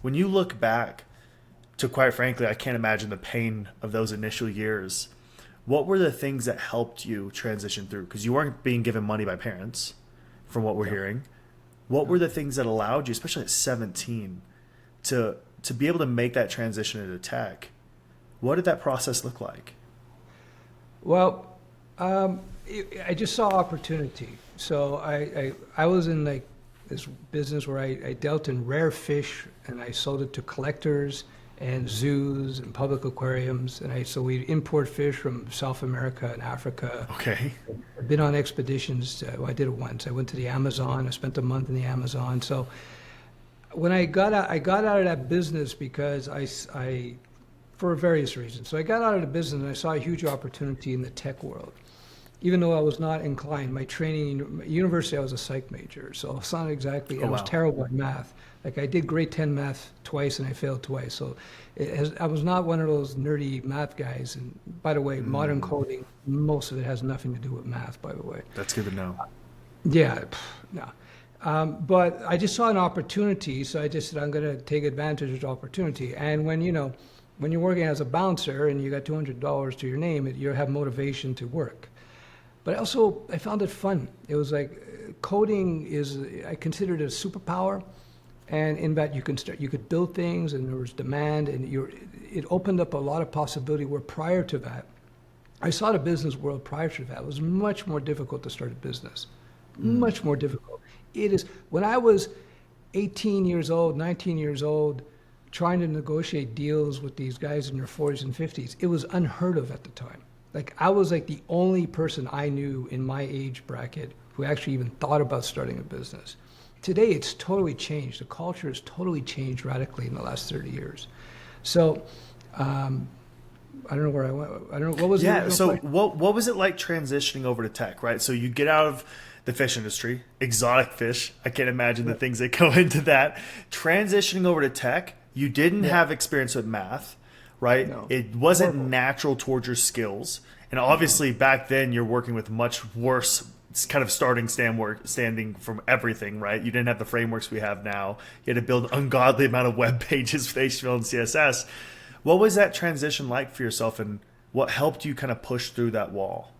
When you look back to, quite frankly, I can't imagine the pain of those initial years. What were the things that helped you transition through? Because you weren't being given money by parents, from what we're hearing. What were the things that allowed you, especially at 17, to be able to make that transition into tech? What did that process look like? Well, I just saw opportunity. So I was in like this business where I dealt in rare fish and I sold it to collectors and zoos and public aquariums. And so we import fish from South America and Africa. Okay. I've been on expeditions. Well, I did it once. I went to the Amazon. I spent a month in the Amazon. So when I got out of that business because I for various reasons. So I got out of the business and I saw a huge opportunity in the tech world. Even though I was not inclined, my training, university, I was a psych major. So it's not exactly, I was terrible at math. Like I did grade 10 math twice and I failed twice. So I was not one of those nerdy math guys. And by the way, modern coding, most of it has nothing to do with math, by the way. That's good to know. Yeah, no. But I just saw an opportunity. So I just said, I'm going to take advantage of the opportunity. And when you're working as a bouncer and you got $200 to your name, you have motivation to work. But also, I found it fun. It was like coding I considered it a superpower, and in that you could build things, and there was demand, and it opened up a lot of possibility. Where prior to that, I saw the business world prior to that. It was much more difficult to start a business, much more difficult. It is when I was 18 years old, 19 years old, trying to negotiate deals with these guys in their 40s and 50s. It was unheard of at the time. Like I was like the only person I knew in my age bracket who actually even thought about starting a business. Today, it's totally changed. The culture has totally changed radically in the last 30 years. So, I don't know where I went. I don't know what was. Yeah. So what was it like transitioning over to tech? Right. So you get out of the fish industry, exotic fish. I can't imagine the things that go into that. Transitioning over to tech, you didn't have experience with math. Right? No. It wasn't natural towards your skills. And obviously back then you're working with much worse kind of standing from everything, right? You didn't have the frameworks we have now. You had to build ungodly amount of web pages with HTML and CSS. What was that transition like for yourself, and what helped you kind of push through that wall?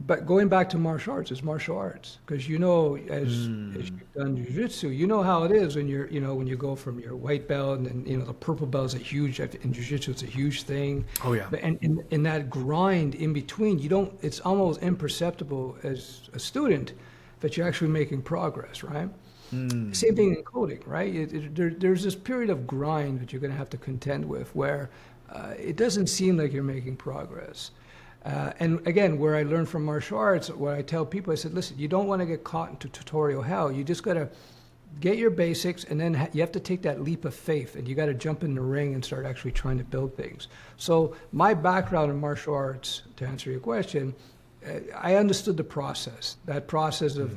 But going back to martial arts, it's martial arts, because as you've done jiu-jitsu, you know how it is when when you go from your white belt and the purple belt is in jiu-jitsu, it's a huge thing. Oh yeah. But and in that grind in between, it's almost imperceptible as a student that you're actually making progress, right? Same thing in coding, right? There's this period of grind that you're going to have to contend with where it doesn't seem like you're making progress. And again, where I learned from martial arts, what I tell people, I said, listen, you don't want to get caught into tutorial hell. You just got to get your basics, and then you have to take that leap of faith, and you got to jump in the ring and start actually trying to build things. So my background in martial arts, to answer your question, I understood the process, that process of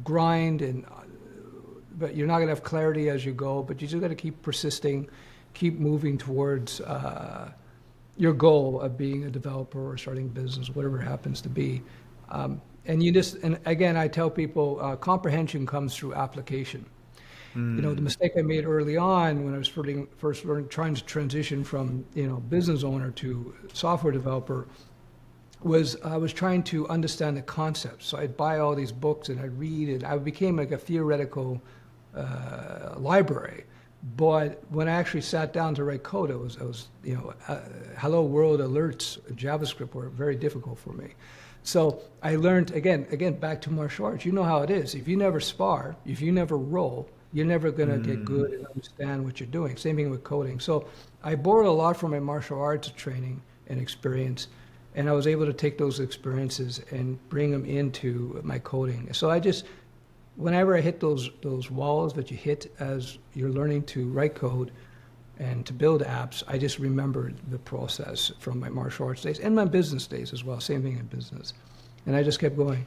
grind, but you're not going to have clarity as you go, but you just got to keep persisting, keep moving towards your goal of being a developer or starting a business, whatever it happens to be. And again, I tell people, comprehension comes through application. The mistake I made early on when I was first trying to transition from, business owner to software developer was I was trying to understand the concepts. So I'd buy all these books and I'd read, and I became like a theoretical library. But when I actually sat down to write code, hello world alerts, JavaScript were very difficult for me. So I learned, again, back to martial arts. You know how it is. If you never spar, if you never roll, you're never going to get good and understand what you're doing. Same thing with coding. So I borrowed a lot from my martial arts training and experience, and I was able to take those experiences and bring them into my coding. So whenever I hit those walls that you hit as you're learning to write code and to build apps, I just remembered the process from my martial arts days and my business days as well. Same thing in business. And I just kept going.